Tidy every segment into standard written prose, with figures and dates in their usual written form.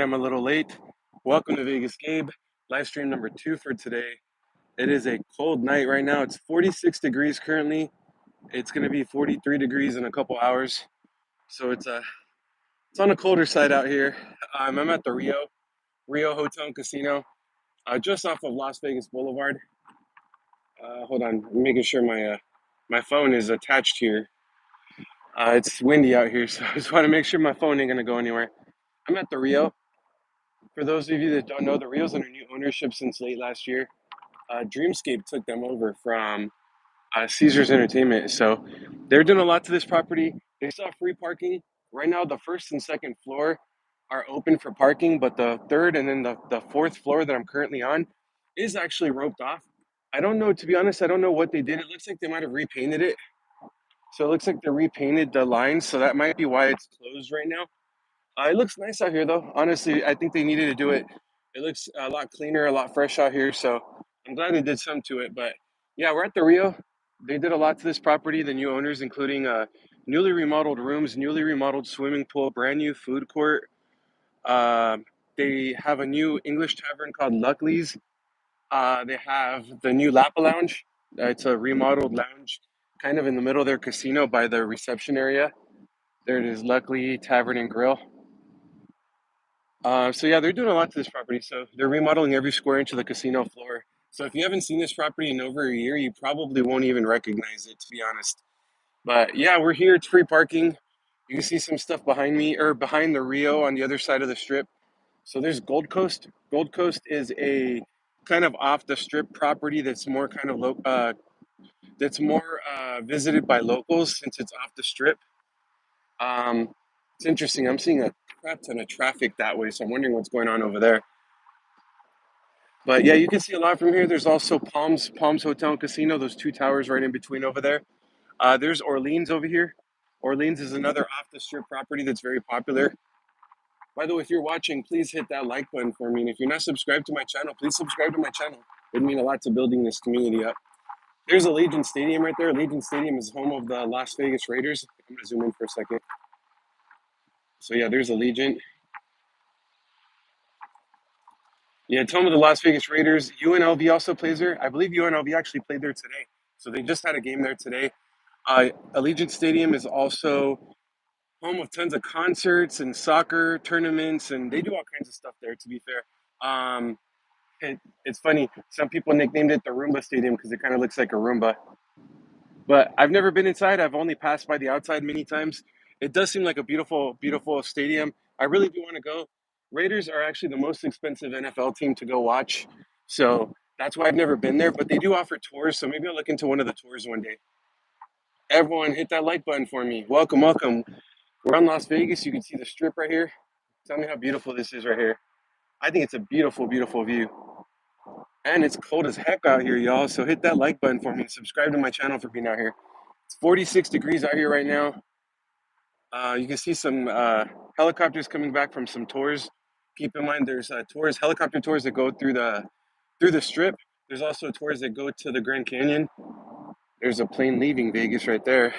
Sorry I'm a little late. Welcome to Vegas Gabe, live stream number 2 for today. It is a cold night right now. It's 46 degrees currently. It's going to be 43 degrees in a couple hours. So it's on the colder side out here. I'm at the Rio Hotel and Casino, just off of Las Vegas Boulevard. Hold on, I'm making sure my phone is attached here. It's windy out here, so I just want to make sure my phone ain't going to go anywhere. I'm at the Rio. For those of you that don't know, the Rio's under new ownership since late last year. Dreamscape took them over from Caesars Entertainment. So they're doing a lot to this property. They still have free parking. Right now, the first and second floor are open for parking, but the third and then the fourth floor that I'm currently on is actually roped off. I don't know, to be honest, I don't know what they did. It looks like they might have repainted it. So it looks like they repainted the lines. So that might be why it's closed right now. It looks nice out here, though. Honestly, I think they needed to do it. It looks a lot cleaner, a lot fresh out here. So I'm glad they did some to it. But yeah, we're at the Rio. They did a lot to this property, the new owners, including newly remodeled rooms, newly remodeled swimming pool, brand new food court. Uh, they have a new English tavern called Luckley's. They have the new Lapa Lounge. It's a remodeled lounge kind of in the middle of their casino by the reception area. There it is, Luckley Tavern and Grill. So yeah, they're doing a lot to this property. So they're remodeling every square inch of the casino floor. So if you haven't seen this property in over a year, you probably won't even recognize it, to be honest. But yeah, we're here. It's free parking. You can see some stuff behind me, or behind the Rio on the other side of the strip. So there's Gold Coast. Gold Coast is a kind of off the strip property that's more kind of that's more visited by locals since it's off the strip. Um, it's interesting. I'm seeing a crap ton of traffic that way, so I'm wondering what's going on over there. But yeah, you can see a lot from here. There's also Palms Hotel and Casino, those two towers right in between over there. There's Orleans over here. Orleans is another off the strip property that's very popular. By the way, if you're watching, please hit that like button for me. And if you're not subscribed to my channel, please subscribe to my channel. It'd mean a lot to building this community up. There's Allegiant Stadium right there. Allegiant Stadium is home of the Las Vegas Raiders. I'm going to zoom in for a second. So yeah, there's Allegiant. Yeah, it's home of the Las Vegas Raiders. UNLV also plays there. I believe UNLV actually played there today. So they just had a game there today. Allegiant Stadium is also home of tons of concerts and soccer tournaments, and they do all kinds of stuff there, to be fair. Um, it's funny. Some people nicknamed it the Roomba Stadium because it kind of looks like a Roomba. But I've never been inside. I've only passed by the outside many times. It does seem like a beautiful, beautiful stadium. I really do want to go. Raiders are actually the most expensive NFL team to go watch. So that's why I've never been there. But they do offer tours. So maybe I'll look into one of the tours one day. Everyone, hit that like button for me. Welcome, welcome. We're on Las Vegas. You can see the strip right here. Tell me how beautiful this is right here. I think it's a beautiful, beautiful view. And it's cold as heck out here, y'all. So hit that like button for me. Subscribe to my channel for being out here. It's 46 degrees out here right now. You can see some helicopters coming back from some tours. Keep in mind, there's tours, helicopter tours that go through the strip. There's also tours that go to the Grand Canyon. There's a plane leaving Vegas right there.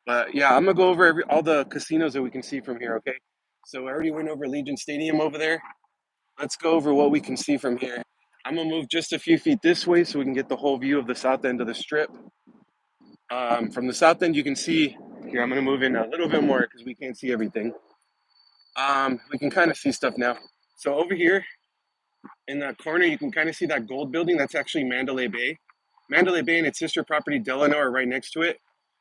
But yeah, I'm gonna go over all the casinos that we can see from here. Okay. So I already went over Legion Stadium over there. Let's go over what we can see from here. I'm gonna move just a few feet this way so we can get the whole view of the south end of the strip. From the south end, you can see here. I'm gonna move in a little bit more because we can't see everything. We can kind of see stuff now. So over here in that corner, you can kind of see that gold building. That's actually Mandalay Bay. Mandalay Bay and its sister property Delano are right next to it.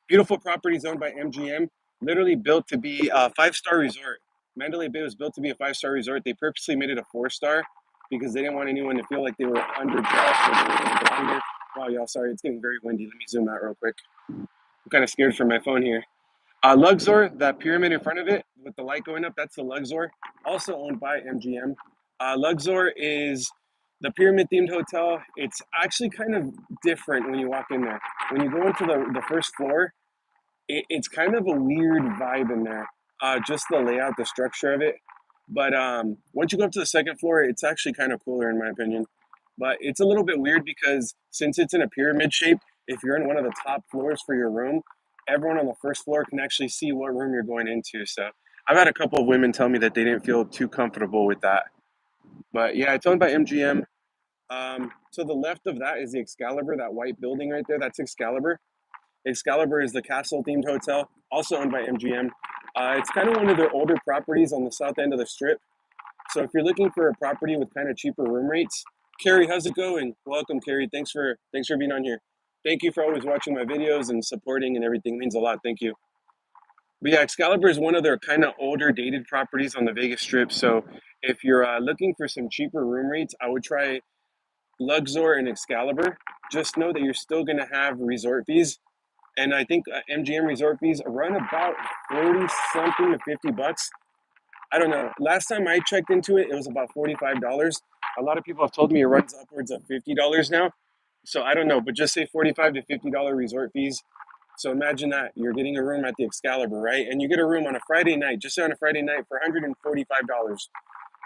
Beautiful properties owned by MGM, literally built to be a five-star resort. Mandalay Bay was built to be a five-star resort. They purposely made it a four-star because they didn't want anyone to feel like they were underdressed or under. Wow, y'all, sorry, it's getting very windy. Let me zoom out real quick. I'm kind of scared for my phone here. Luxor, that pyramid in front of it with the light going up, that's the Luxor, also owned by MGM. Luxor is the pyramid themed hotel. It's actually kind of different when you walk in there. When you go into the first floor, it's kind of a weird vibe in there, just the layout, the structure of it. But once you go up to the second floor, it's actually kind of cooler in my opinion. But it's a little bit weird because since it's in a pyramid shape, if you're in one of the top floors for your room, everyone on the first floor can actually see what room you're going into. So I've had a couple of women tell me that they didn't feel too comfortable with that. But yeah, it's owned by MGM. To the left of that is the Excalibur, that white building right there. That's Excalibur. Excalibur is the castle themed hotel, also owned by MGM. It's kind of one of their older properties on the south end of the strip. So if you're looking for a property with kind of cheaper room rates, Carrie, how's it going? Welcome, Carrie. Thanks for being on here. Thank you for always watching my videos and supporting and everything. It means a lot. Thank you. But yeah, Excalibur is one of their kind of older dated properties on the Vegas Strip. So if you're looking for some cheaper room rates, I would try Luxor and Excalibur. Just know that you're still going to have resort fees. And I think MGM resort fees run about 40 something to 50 bucks. I don't know. Last time I checked into it, it was about $45. A lot of people have told me it runs upwards of $50 now. So I don't know, but just say 45 to $50 resort fees. So imagine that you're getting a room at the Excalibur, right? And you get a room on a Friday night, just on a Friday night for $145.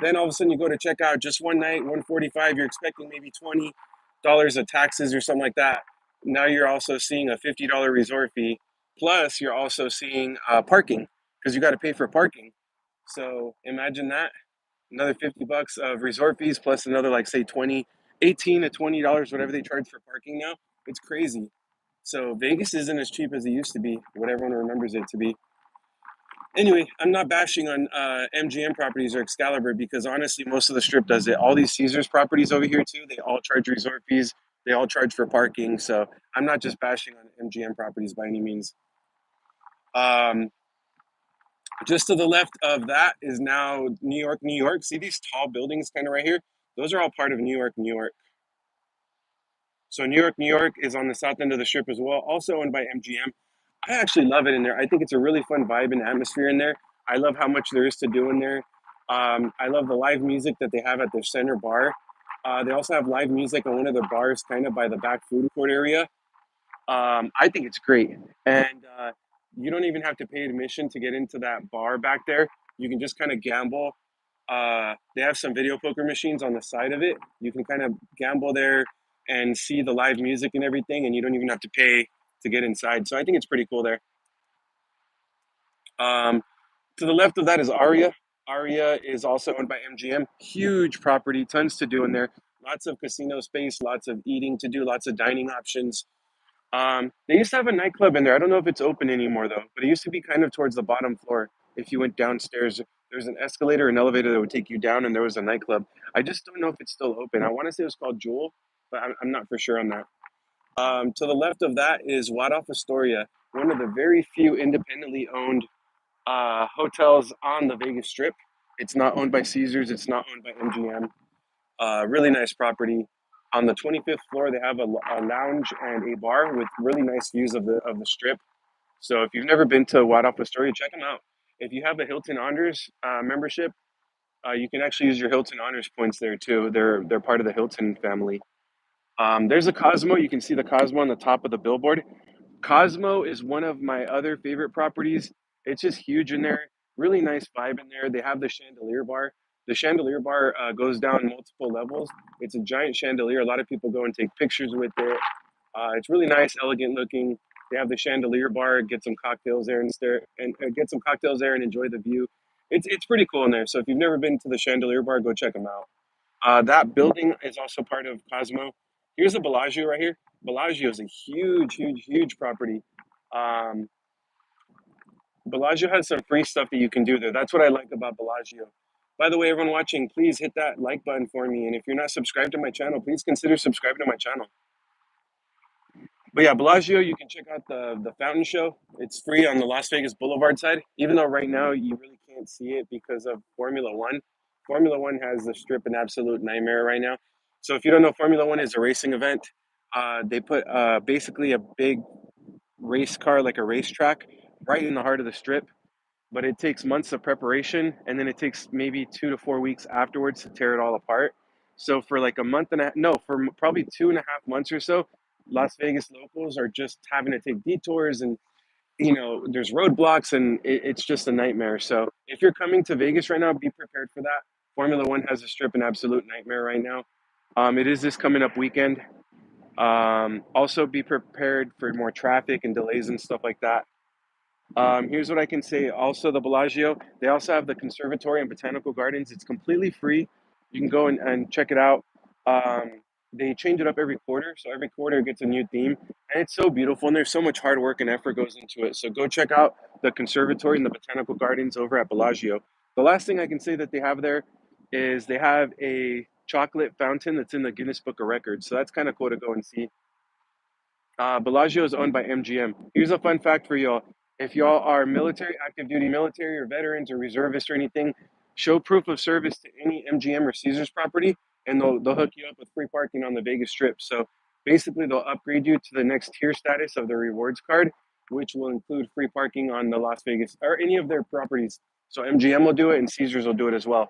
Then all of a sudden you go to check out just one night, 145. You're expecting maybe $20 of taxes or something like that. Now you're also seeing a $50 resort fee. Plus, you're also seeing parking because you got to pay for parking. So imagine that another 50 bucks of resort fees plus another like say 20, 18 to $20, whatever they charge for parking now. It's crazy. So Vegas isn't as cheap as it used to be, what everyone remembers it to be. Anyway, I'm not bashing on MGM properties or Excalibur because honestly, most of the strip does it. All these Caesars properties over here too, they all charge resort fees. They all charge for parking. So I'm not just bashing on MGM properties by any means. Um, just to the left of that is now New York, New York. See these tall buildings kind of right here? Those are all part of New York, New York. So New York, New York is on the south end of the strip as well, also owned by MGM. I actually love it in there. I think it's a really fun vibe and atmosphere in there. I love how much there is to do in there. I love the live music that they have at their center bar. They also have live music on one of the bars, kind of by the back food court area. I think it's great, and you don't even have to pay admission to get into that bar back there. You can just kind of gamble. They have some video poker machines on the side of it. You can kind of gamble there and see the live music and everything, and you don't even have to pay to get inside. So I think it's pretty cool there. Um, to the left of that is Aria. Aria is also owned by MGM. Huge property, tons to do in there. Lots of casino space, lots of eating to do, lots of dining options. They used to have a nightclub in there. I don't know if it's open anymore though, but it used to be kind of towards the bottom floor. If you went downstairs, there's an escalator, an elevator that would take you down, and there was a nightclub. I just don't know if it's still open. I want to say it was called Jewel, but I'm not for sure on that. To the left of that is Waldorf Astoria, one of the very few independently owned hotels on the Vegas Strip. It's not owned by Caesars. It's not owned by MGM. Really nice property. On the 25th floor, they have a lounge and a bar with really nice views of the strip. So if you've never been to Waldorf Astoria, check them out. If you have a Hilton Honors membership, you can actually use your Hilton Honors points there too. They're part of the Hilton family. There's a Cosmo. You can see the Cosmo on the top of the billboard. Cosmo is one of my other favorite properties. It's just huge in there. Really nice vibe in there. They have the chandelier bar. The chandelier bar goes down multiple levels. It's a giant chandelier. A lot of people go and take pictures with it. It's really nice, elegant looking. They have the chandelier bar. Get some cocktails there and stare and get some cocktails there and enjoy the view. It's pretty cool in there. So if you've never been to the chandelier bar, go check them out. That building is also part of Cosmo. Here's a Bellagio right here. Bellagio is a huge, huge, huge property. Um, Bellagio has some free stuff that you can do there. That's what I like about Bellagio. By the way, everyone watching, please hit that like button for me. And if you're not subscribed to my channel, please consider subscribing to my channel. But yeah, Bellagio, you can check out the fountain show. It's free on the Las Vegas Boulevard side, even though right now you really can't see it because of Formula One. Formula One has the strip an absolute nightmare right now. So if you don't know, Formula One is a racing event. They put basically a big race car, like a racetrack, right in the heart of the strip. But it takes months of preparation, and then it takes maybe 2 to 4 weeks afterwards to tear it all apart. So for like a month and a no, for probably 2.5 months or so, Las Vegas locals are just having to take detours, and there's roadblocks, and it's just a nightmare. So if you're coming to Vegas right now, be prepared for that. Formula One has a strip an absolute nightmare right now. It is this coming up weekend. Also, be prepared for more traffic and delays and stuff like that. Here's what I can say. Also, the Bellagio, they also have the conservatory and botanical gardens. It's completely free. You can go and check it out. They change it up every quarter, so every quarter it gets a new theme, and it's so beautiful. And there's so much hard work and effort goes into it. So go check out the conservatory and the botanical gardens over at Bellagio. The last thing I can say that they have there is they have a chocolate fountain that's in the Guinness Book of Records. So that's kind of cool to go and see. Bellagio is owned by MGM. Here's a fun fact for y'all. If y'all are military, active duty military, or veterans, or reservists, or anything, show proof of service to any MGM or Caesars property, and they'll hook you up with free parking on the Vegas Strip. So basically, they'll upgrade you to the next tier status of the rewards card, which will include free parking on the Las Vegas or any of their properties. So MGM will do it, and Caesars will do it as well.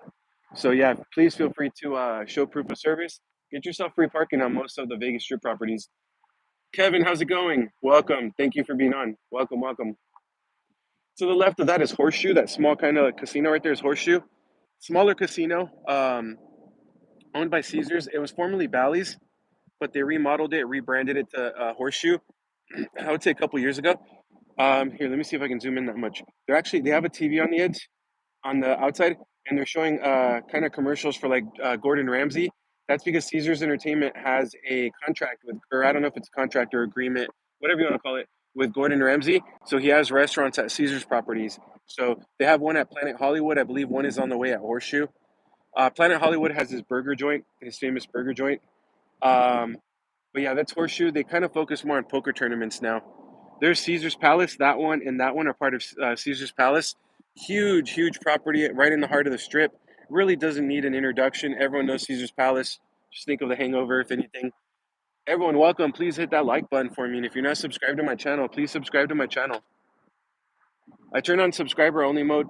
So yeah, please feel free to show proof of service. Get yourself free parking on most of the Vegas Strip properties. Kevin, how's it going? Welcome. Thank you for being on. Welcome, welcome. To the left of that is Horseshoe. That small kind of casino right there is Horseshoe. Smaller casino, owned by Caesars. It was formerly Bally's, but they remodeled it, rebranded it to Horseshoe. I would say a couple years ago. Here, let me see if I can zoom in that much. They have a TV on the edge, on the outside, and they're showing kind of commercials for like Gordon Ramsay. That's because Caesars Entertainment has a contract with, or I don't know if it's a contract or agreement, whatever you want to call it, with Gordon Ramsay. So he has restaurants at Caesars properties. So they have one at Planet Hollywood. I believe one is on the way at Horseshoe. Planet Hollywood has his burger joint, his famous burger joint. Um, but yeah, that's Horseshoe. They kind of focus more on poker tournaments now. There's Caesar's Palace. That one and that one are part of Caesar's Palace. Huge, huge property right in the heart of the strip. Really doesn't need an introduction. Everyone knows Caesar's Palace. Just think of the hangover, if anything. Everyone, welcome. Please hit that like button for me. And if you're not subscribed to my channel, please subscribe to my channel. I turn on subscriber only mode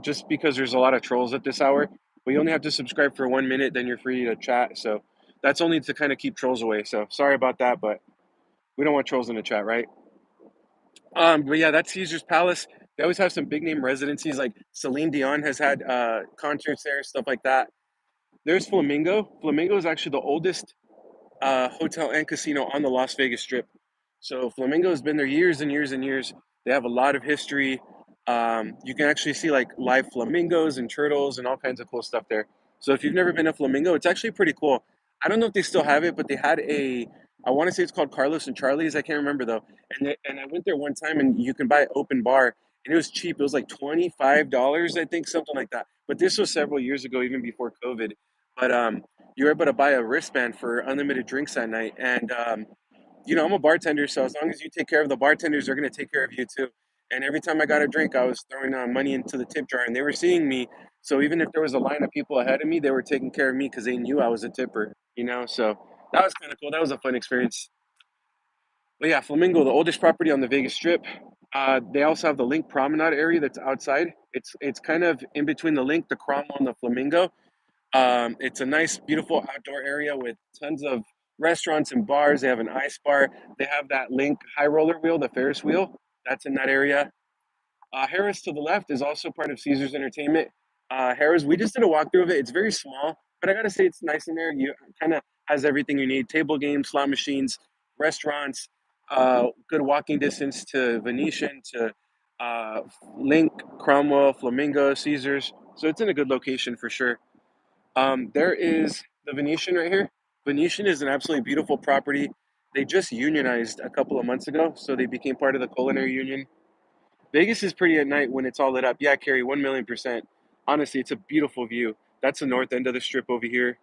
just because there's a lot of trolls at this hour. But you only have to subscribe for 1 minute, then you're free to chat. So that's only to kind of keep trolls away. So sorry about that, but we don't want trolls in the chat, right? But yeah, that's Caesar's Palace. They always have some big name residencies, like Celine Dion has had concerts there, stuff like that. There's Flamingo. Flamingo is actually the oldest hotel and casino on the Las Vegas Strip. So Flamingo has been there years and years and years. They have a lot of history. You can actually see like live flamingos and turtles and all kinds of cool stuff there. So if you've never been to Flamingo, it's actually pretty cool. I don't know if they still have it, but they had I want to say it's called Carlos and Charlie's. I can't remember though. And I went there one time and you can buy open bar and it was cheap. It was like $25, I think, something like that. But this was several years ago, even before COVID. But you were able to buy a wristband for unlimited drinks that night. And I'm a bartender, so as long as you take care of the bartenders, they're going to take care of you too. And every time I got a drink, I was throwing money into the tip jar, and they were seeing me. So even if there was a line of people ahead of me, they were taking care of me because they knew I was a tipper. So that was kind of cool. That was a fun experience. But yeah, Flamingo, the oldest property on the Vegas Strip. They also have the Link Promenade area that's outside. It's kind of in between the Link, the Cromwell, and the Flamingo. It's a nice, beautiful outdoor area with tons of restaurants and bars. They have an ice bar. They have that Link high roller wheel, the Ferris wheel. That's in that area. Harris to the left is also part of Caesars Entertainment. Harris, we just did a walkthrough of it. It's very small, but I gotta say it's nice in there. You kind of has everything you need: table games, slot machines, restaurants, good walking distance to Venetian, to uh, Link, Cromwell, Flamingo, Caesars. So it's in a good location for sure. There is the Venetian right here. Venetian is an absolutely beautiful property. They just unionized a couple of months ago, so they became part of the culinary union. Vegas is pretty at night when it's all lit up. Yeah, Carrie, 1,000,000%. Honestly, it's a beautiful view. That's the north end of the strip over here.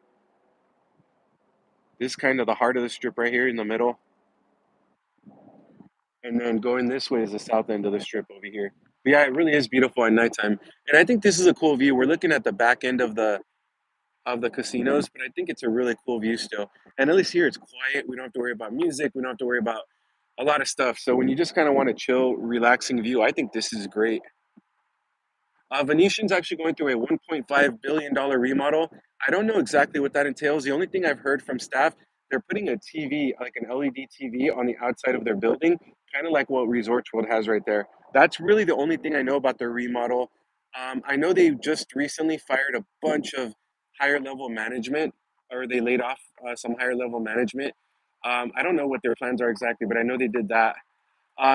This is kind of the heart of the strip right here in the middle. And then going this way is the south end of the strip over here. But yeah, it really is beautiful at nighttime. And I think this is a cool view. We're looking at the back end of the casinos, but I think it's a really cool view still. And at least here it's quiet. We don't have to worry about music. We don't have to worry about a lot of stuff. So when you just kind of want a chill, relaxing view, I think this is great. Venetian's actually going through a $1.5 billion remodel. I don't know exactly what that entails. The only thing I've heard from staff, they're putting a TV, like an LED TV, on the outside of their building, kind of like what Resorts World has right there. That's really the only thing I know about their remodel. I know they just recently fired a bunch of higher level management, or they laid off some higher level management. I don't know what their plans are exactly, but I know they did that.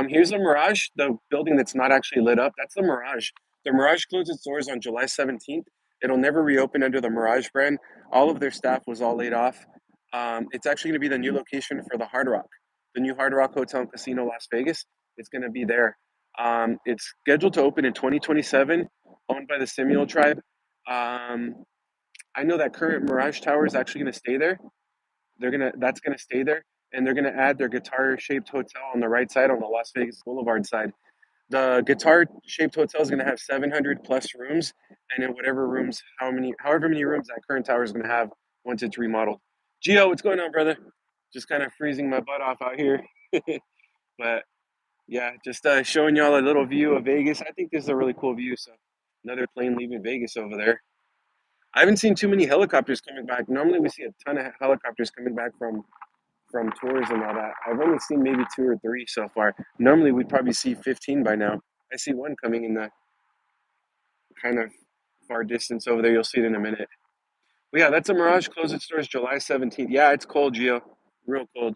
Here's the Mirage, the building that's not actually lit up. That's the Mirage. The Mirage closed its doors on July 17th. It'll never reopen under the Mirage brand. All of their staff was all laid off. It's actually going to be the new location for the Hard Rock, the new Hard Rock Hotel and Casino Las Vegas. It's going to be there. It's scheduled to open in 2027, owned by the Seminole tribe. Um, I know that current Mirage Tower is actually going to stay there. That's gonna stay there, and they're gonna add their guitar-shaped hotel on the right side on the Las Vegas Boulevard side. The guitar-shaped hotel is gonna have 700 plus rooms, and in however many rooms that current tower is gonna have once it's remodeled. Gio, what's going on, brother? Just kind of freezing my butt off out here, but yeah, just showing y'all a little view of Vegas. I think this is a really cool view. So another plane leaving Vegas over there. I haven't seen too many helicopters coming back. Normally, we see a ton of helicopters coming back from tours and all that. I've only seen maybe two or three so far. Normally, we'd probably see 15 by now. I see one coming in the kind of far distance over there. You'll see it in a minute. But yeah, that's a Mirage. Closed its doors July 17th. Yeah, it's cold, Gio. Real cold.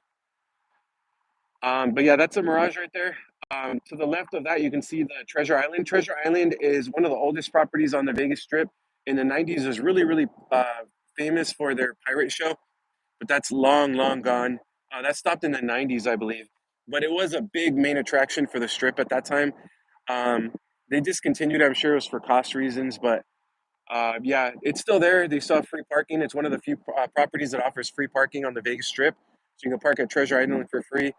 But yeah, that's a Mirage right there. To the left of that, you can see the Treasure Island. Treasure Island is one of the oldest properties on the Vegas Strip. In the 90s, it was really, really famous for their pirate show, but that's long, long gone. That stopped in the 90s, I believe. But it was a big main attraction for the strip at that time. Um, they discontinued, I'm sure it was for cost reasons, but yeah, it's still there. They still have free parking. It's one of the few properties that offers free parking on the Vegas Strip. So you can park at Treasure Island for free.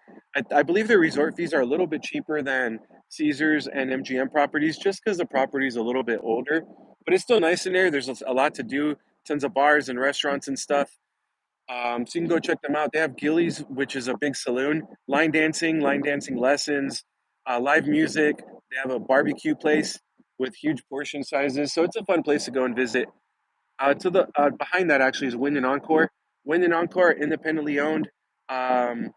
I believe their resort fees are a little bit cheaper than Caesars and MGM properties just because the property is a little bit older. But it's still nice in there. There's a lot to do, tons of bars and restaurants and stuff. So you can go check them out. They have Gillies, which is a big saloon, line dancing lessons, live music. They have a barbecue place with huge portion sizes. So it's a fun place to go and visit. To the behind that actually is Wind and Encore. Wind and Encore, independently owned. Um,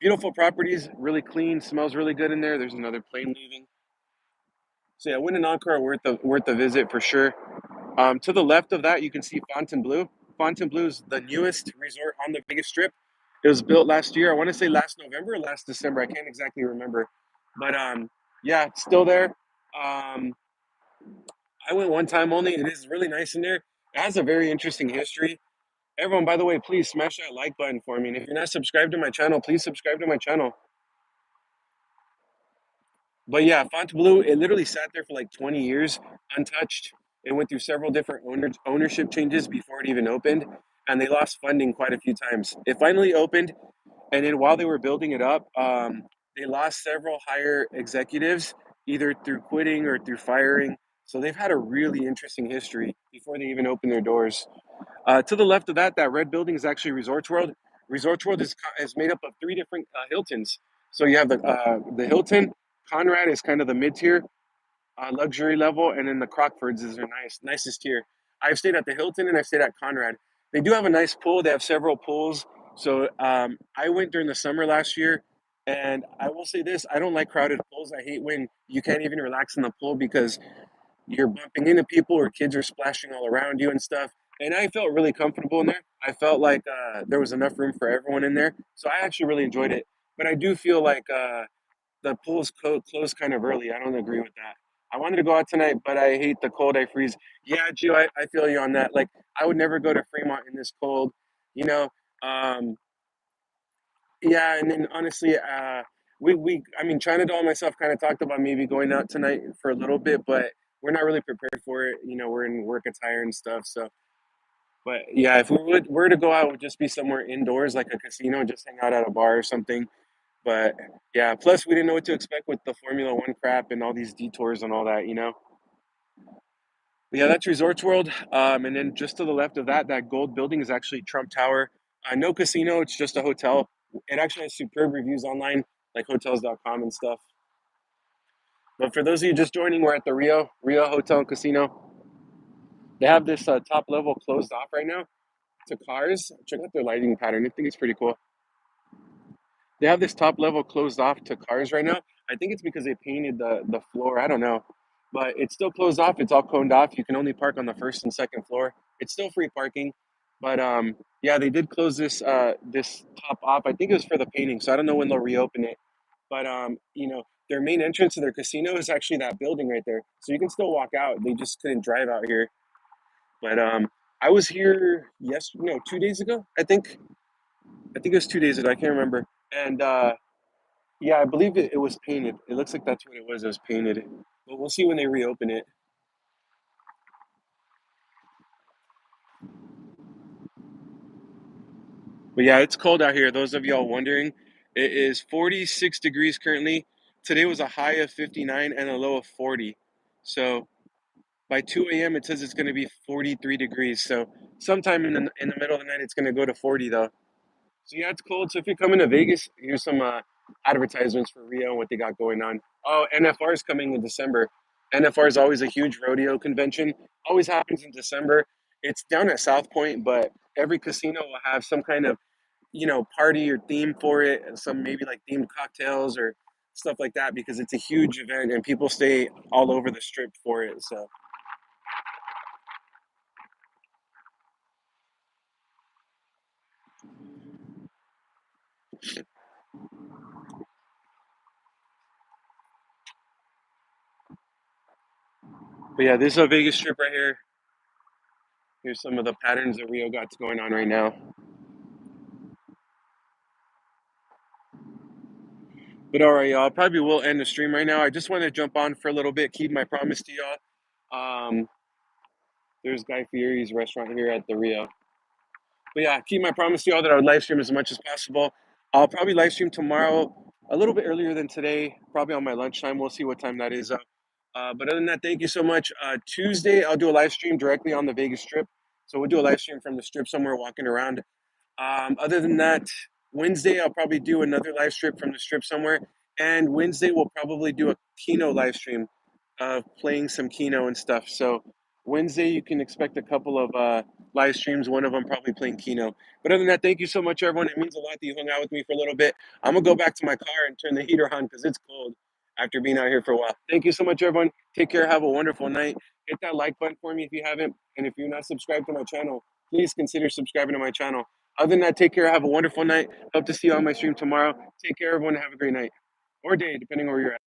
Beautiful properties, really clean, smells really good in there. There's another plane leaving. So yeah, Wind and Encore are worth the visit for sure. To the left of that, you can see Fontainebleau. Fontainebleau is the newest resort on the Vegas Strip. It was built last year. I want to say last November or last December. I can't exactly remember, but yeah, it's still there. Um, I went one time only. It is really nice in there. It has a very interesting history. Everyone, by the way, please smash that like button for me. And if you're not subscribed to my channel, please subscribe to my channel. But yeah, Fontainebleau, it literally sat there for like 20 years untouched. It went through several different ownership changes before it even opened, and they lost funding quite a few times. It finally opened, and then while they were building it up, they lost several higher executives, either through quitting or through firing. So they've had a really interesting history before they even opened their doors. To the left of that, that red building is actually Resorts World. Resorts World is made up of three different Hiltons. So you have the Hilton, Conrad is kind of the mid tier luxury level, and then the Crockfords is their nicest tier. I've stayed at the Hilton and I've stayed at Conrad. They do have a nice pool. They have several pools. So I went during the summer last year, and I will say this: I don't like crowded pools. I hate when you can't even relax in the pool because you're bumping into people or kids are splashing all around you and stuff. And I felt really comfortable in there. I felt like there was enough room for everyone in there. So I actually really enjoyed it. But I do feel like the pool's closed kind of early. I don't agree with that. I wanted to go out tonight, but I hate the cold. I freeze. Yeah, Gio, I feel you on that. Like, I would never go to Fremont in this cold, you know? Um, yeah, and then honestly, I mean, China Doll and myself kind of talked about maybe going out tonight for a little bit, but we're not really prepared for it. You know, we're in work attire and stuff. So, but yeah, if were to go out, it would just be somewhere indoors, like a casino, just hang out at a bar or something. But yeah, plus we didn't know what to expect with the Formula One crap and all these detours and all that, you know. But yeah, that's Resorts World. And then just to the left of that, that gold building is actually Trump Tower. No casino, it's just a hotel. It actually has superb reviews online, like hotels.com and stuff. But for those of you just joining, we're at the Rio Hotel and Casino. They have this top level closed off right now to cars. Check out their lighting pattern. I think it's pretty cool. They have this top level closed off to cars right now. I think it's because they painted the floor. I don't know, but it's still closed off. It's all coned off. You can only park on the first and second floor. It's still free parking, but yeah, they did close this top off. I think it was for the painting, so I don't know when they'll reopen it. But their main entrance to their casino is actually that building right there. So you can still walk out. They just couldn't drive out here. But I was here yesterday, no, 2 days ago. I think it was 2 days ago. I can't remember. And yeah, I believe it was painted. It looks like that's what it was. It was painted. But we'll see when they reopen it. But yeah, it's cold out here. Those of y'all wondering, it is 46 degrees currently. Today was a high of 59 and a low of 40. So by 2 a.m. it says it's going to be 43 degrees. So sometime in the middle of the night it's going to go to 40 though. So yeah, it's cold. So if you're coming to Vegas, here's some advertisements for Rio and what they got going on. Oh, NFR is coming in December. NFR is always a huge rodeo convention. Always happens in December. It's down at South Point, but every casino will have some kind of party or theme for it. Some maybe like themed cocktails or stuff like that because it's a huge event and people stay all over the strip for it. So, but yeah, this is a Vegas strip right here. Here's some of the patterns that Rio got going on right now. But all right, y'all. I probably will end the stream right now. I just want to jump on for a little bit, keep my promise to y'all. There's Guy Fieri's restaurant here at the Rio. But yeah, keep my promise to y'all that I would live stream as much as possible. I'll probably live stream tomorrow a little bit earlier than today, probably on my lunchtime. We'll see what time that is. But other than that, thank you so much. Tuesday, I'll do a live stream directly on the Vegas Strip. So we'll do a live stream from the strip somewhere walking around. Other than that, Wednesday I'll probably do another live stream from the strip somewhere, and Wednesday we'll probably do a Keno live stream of playing some Keno and stuff. So Wednesday you can expect a couple of live streams. One of them probably playing Keno. But other than that, thank you so much, everyone. It means a lot that you hung out with me for a little bit. I'm gonna go back to my car and turn the heater on because it's cold after being out here for a while. Thank you so much, everyone. Take care. Have a wonderful night. Hit that like button for me if you haven't, and if you're not subscribed to my channel, please consider subscribing to my channel. Other than that, take care. Have a wonderful night. Hope to see you on my stream tomorrow. Take care, everyone. Have a great night or day, depending on where you're at.